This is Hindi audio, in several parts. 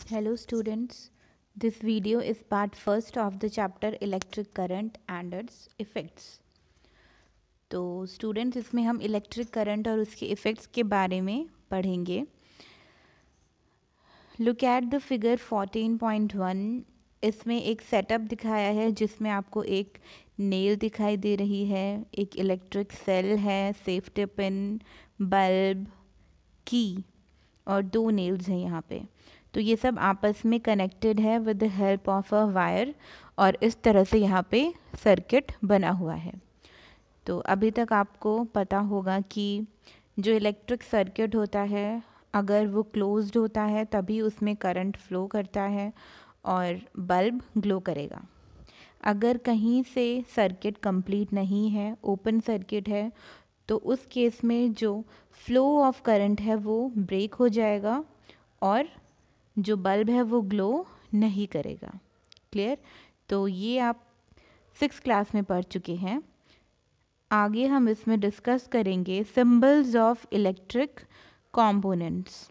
Hello students, this video is part first of the chapter electric current and its effects. तो स्टूडेंट्स इसमें हम इलेक्ट्रिक करंट और उसके इफ़ेक्ट्स के बारे में पढ़ेंगे. Look at the figure 14.1. इसमें एक सेटअप दिखाया है जिसमें आपको एक नेल दिखाई दे रही है, एक इलेक्ट्रिक सेल है, सेफ्टी पिन, बल्ब, की और दो नेल्स हैं यहाँ पे. तो ये सब आपस में कनेक्टेड है with the help of a wire और इस तरह से यहाँ पे सर्किट बना हुआ है. तो अभी तक आपको पता होगा कि जो इलेक्ट्रिक सर्किट होता है अगर वो क्लोज्ड होता है तभी उसमें करंट फ्लो करता है और बल्ब ग्लो करेगा. अगर कहीं से सर्किट कंप्लीट नहीं है, ओपन सर्किट है, तो उस केस में जो फ्लो ऑफ करंट है वो ब्रेक हो जाएगा और जो बल्ब है वो ग्लो नहीं करेगा. क्लियर? तो ये आप 6th क्लास में पढ़ चुके हैं. आगे हम इसमें डिस्कस करेंगे symbols of electric components.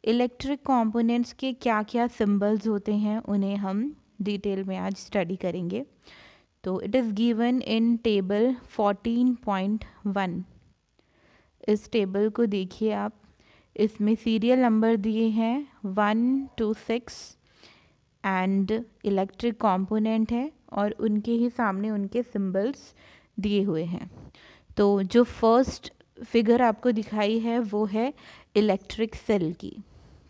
Electric components के क्या क्या सिंबल्स होते हैं उन्हें हम डिटेल में आज स्टडी करेंगे. तो it is given in table 14.1. इस टेबल को देखिए आप. इसमें सीरियल नंबर दिए हैं 1 to 6 एंड इलेक्ट्रिक कंपोनेंट है और उनके ही सामने उनके सिंबल्स दिए हुए हैं. तो जो फर्स्ट फिगर आपको दिखाई है वो है इलेक्ट्रिक सेल की.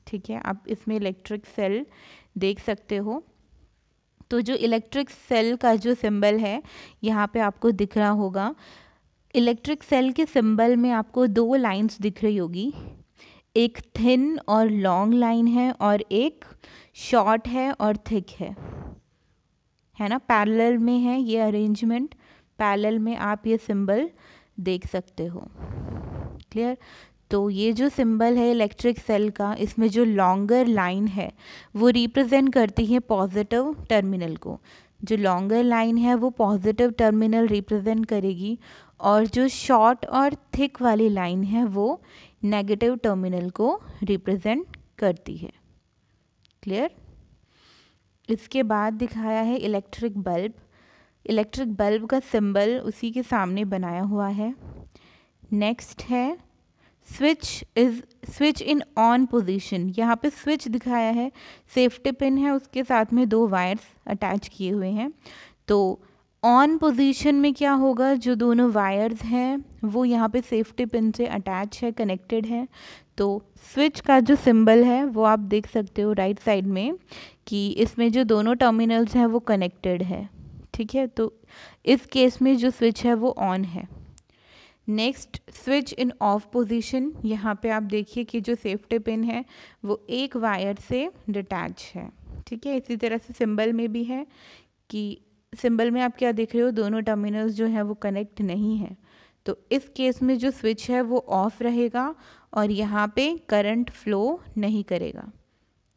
ठीक है, आप इसमें इलेक्ट्रिक सेल देख सकते हो. तो जो इलेक्ट्रिक सेल का जो सिंबल है यहाँ पे आपको दिख रहा होगा. इलेक्ट्रिक सेल के सिंबल में आपको दो लाइंस दिख रही होगी. एक थिन और लॉन्ग लाइन है और एक शॉर्ट है और थिक है ना. पैरेलल में है ये अरेंजमेंट. पैरेलल में आप ये सिंबल देख सकते हो. क्लियर? तो ये जो सिंबल है इलेक्ट्रिक सेल का, इसमें जो लॉन्गर लाइन है वो रिप्रेजेंट करती है पॉजिटिव टर्मिनल को. जो लॉन्गर लाइन है वो पॉजिटिव टर्मिनल रिप्रेजेंट करेगी और जो शॉर्ट और थिक वाली लाइन है वो नेगेटिव टर्मिनल को रिप्रेजेंट करती है. क्लियर? इसके बाद दिखाया है इलेक्ट्रिक बल्ब. इलेक्ट्रिक बल्ब का सिंबल उसी के सामने बनाया हुआ है. नेक्स्ट है स्विच इन ऑन पोजीशन. यहाँ पे स्विच दिखाया है, सेफ्टी पिन है, उसके साथ में दो वायर्स अटैच किए हुए हैं. तो ऑन पोजीशन में क्या होगा, जो दोनों वायर्स हैं वो यहाँ पे सेफ्टी पिन से अटैच है, कनेक्टेड है. तो स्विच का जो सिंबल है वो आप देख सकते हो राइट साइड में कि इसमें जो दोनों टर्मिनल्स हैं वो कनेक्टेड है. ठीक है, तो इस केस में जो स्विच है वो ऑन है. Next switch in of position. यहाँ पे आप देखिए कि जो सेफ्टी पिन है वो एक वायर से डिटैच है. ठीक है, इसी तरह से सिंबल में भी है कि सिंबल में आप क्या देख रहे हो, दोनों टर्मिनल्स जो है वो कनेक्ट नहीं है. तो इस केस में जो स्विच है वो ऑफ रहेगा और यहाँ पे करंट फ्लो नहीं करेगा.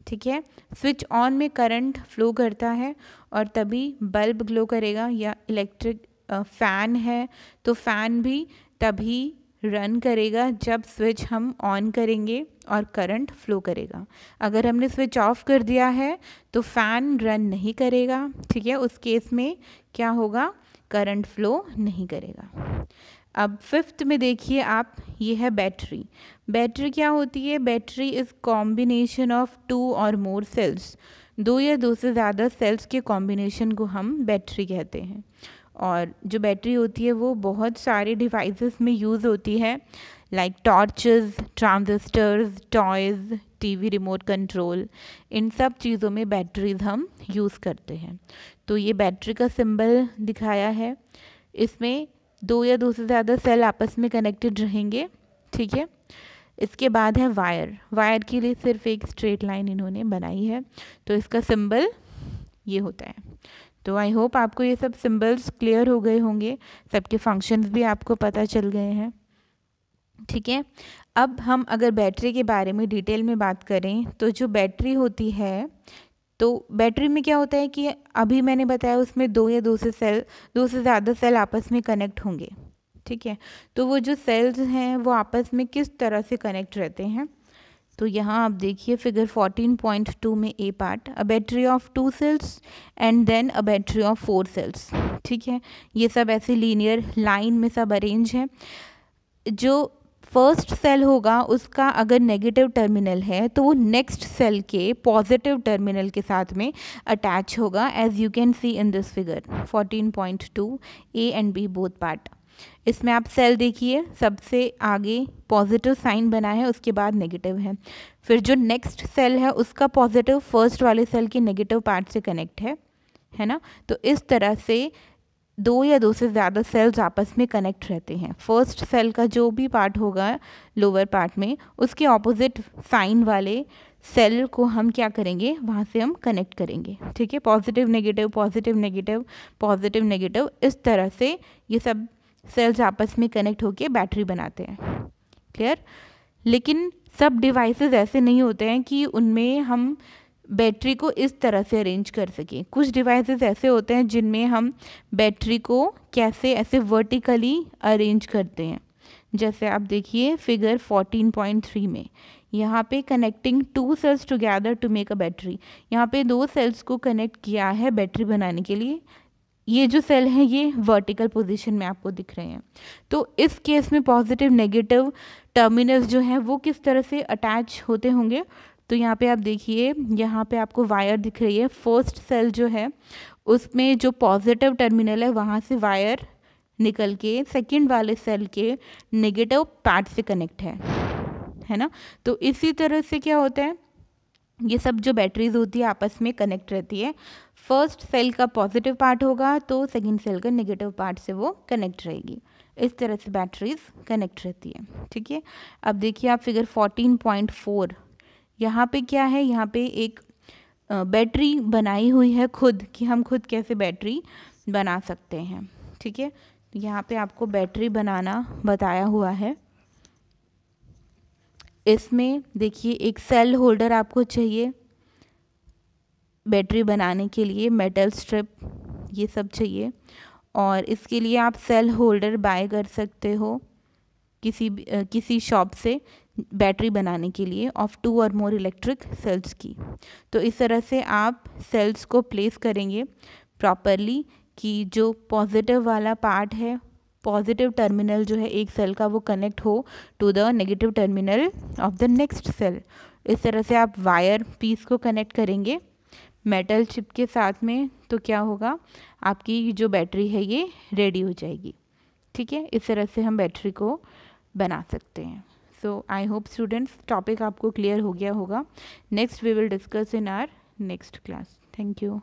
ठीक है, स्विच ऑन में करंट फ्लो करता है और तभी बल्ब ग्लो करेगा. या इलेक्ट्रिक फ़ैन है तो फ़ैन भी तभी रन करेगा जब स्विच हम ऑन करेंगे और करंट फ्लो करेगा. अगर हमने स्विच ऑफ कर दिया है तो फ़ैन रन नहीं करेगा. ठीक है, उस केस में क्या होगा, करंट फ्लो नहीं करेगा. अब 5th में देखिए आप, ये है बैटरी. बैटरी क्या होती है? बैटरी इज़ कॉम्बिनेशन ऑफ 2 और मोर सेल्स. 2 या 2 से ज़्यादा सेल्स के कॉम्बिनेशन को हम बैटरी कहते हैं. और जो बैटरी होती है वो बहुत सारे डिवाइसेस में यूज़ होती है, like torches, transistors, toys, TV remote control. इन सब चीज़ों में बैटरीज हम यूज़ करते हैं. तो ये बैटरी का सिंबल दिखाया है. इसमें 2 या 2 से ज़्यादा सेल आपस में कनेक्टेड रहेंगे. ठीक है, इसके बाद है वायर. वायर के लिए सिर्फ एक स्ट्रेट लाइन इन्होंने बनाई है. तो इसका सिंबल ये होता है. तो आई होप आपको ये सब सिंबल्स क्लियर हो गए होंगे, सबके फंक्शंस भी आपको पता चल गए हैं. ठीक है, अब हम अगर बैटरी के बारे में डिटेल में बात करें तो जो बैटरी होती है, तो बैटरी में क्या होता है कि अभी मैंने बताया उसमें 2 या 2 से ज़्यादा सेल आपस में कनेक्ट होंगे. ठीक है, तो वो जो सेल्स हैं वो आपस में किस तरह से कनेक्ट रहते हैं, तो यहाँ आप देखिए फिगर 14.2 में A part, a battery of 2 cells and then a battery of 4 cells. ठीक है, ये सब ऐसे लीनियर लाइन में सब अरेंज है। जो फर्स्ट सेल होगा उसका अगर नेगेटिव टर्मिनल है तो वो नेक्स्ट सेल के पॉजिटिव टर्मिनल के साथ में अटैच होगा, as you can see in this figure 14.2 A and B both part. इसमें आप सेल देखिए, सबसे आगे पॉजिटिव साइन बना है, उसके बाद नेगेटिव है। फिर जो नेक्स्ट सेल है उसका पॉजिटिव फर्स्ट वाले सेल के नेगेटिव पार्ट से कनेक्ट है ना। तो इस तरह से दो या दो से ज़्यादा सेल्स आपस में कनेक्ट रहते हैं। फर्स्ट सेल का जो भी पार्ट होगा लोअर पार्ट में, उसके ऑपोजिट साइन वाले सेल को हम क्या करेंगे, वहाँ से हम कनेक्ट करेंगे। ठीक है, positive negative positive negative positive negative, इस तरह से ये सब सेल्स आपस में कनेक्ट होकर बैटरी बनाते हैं। क्लियर। लेकिन सब डिवाइसेस ऐसे नहीं होते हैं कि उनमें हम बैटरी को इस तरह से अरेंज कर सकें। कुछ डिवाइसेस ऐसे होते हैं जिनमें हम बैटरी को कैसे ऐसे वर्टिकली अरेंज करते हैं। जैसे आप देखिए फिगर 14.3 में, यहाँ पे connecting 2 cells together to make a battery, यहाँ पे 2 सेल्स को कनेक्ट किया है बैटरी बनाने के लिए। ये जो सेल हैं ये वर्टिकल पोजीशन में आपको दिख रहे हैं। तो इस केस में पॉजिटिव नेगेटिव टर्मिनल्स जो हैं वो किस तरह से अटैच होते होंगे, तो यहाँ पे आप देखिए, यहाँ पे आपको वायर दिख रही है। फर्स्ट सेल जो है उसमें जो पॉजिटिव टर्मिनल है वहाँ से वायर निकल के सेकंड वाले सेल के नेगेटिव पार्ट से कनेक्ट है ना। तो इसी तरह से क्या होता है, ये सब जो बैटरीज होती है आपस में कनेक्ट रहती है। फर्स्ट सेल का पॉजिटिव पार्ट होगा तो सेकंड सेल का नेगेटिव पार्ट से वो कनेक्ट रहेगी। इस तरह से बैटरीज कनेक्ट रहती है। ठीक है, अब देखिए आप फिगर 14.4, यहाँ पे क्या है, यहाँ पे एक बैटरी बनाई हुई है खुद, कि हम खुद कैसे बैटरी बना सकते हैं। ठीक है, तो यहाँ पे आपको बैटरी बनाना बताया हुआ है। इसमें देखिए एक सेल होल्डर आपको चाहिए बैटरी बनाने के लिए, मेटल स्ट्रिप ये सब चाहिए, और इसके लिए आप सेल होल्डर बाय कर सकते हो किसी शॉप से बैटरी बनाने के लिए ऑफ 2 और मोर इलेक्ट्रिक सेल्स की। तो इस तरह से आप सेल्स को प्लेस करेंगे प्रॉपरली कि जो पॉजिटिव वाला पार्ट है, पॉजिटिव टर्मिनल जो है एक सेल का, वो कनेक्ट हो to the negative terminal of the next cell. इस तरह से आप वायर पीस को कनेक्ट करेंगे मेटल चिप के साथ में, तो क्या होगा, आपकी जो बैटरी है ये रेडी हो जाएगी। ठीक है, इस तरह से हम बैटरी को बना सकते हैं। So I hope students topic आपको क्लियर हो गया होगा। Next we will discuss in our next class. Thank you.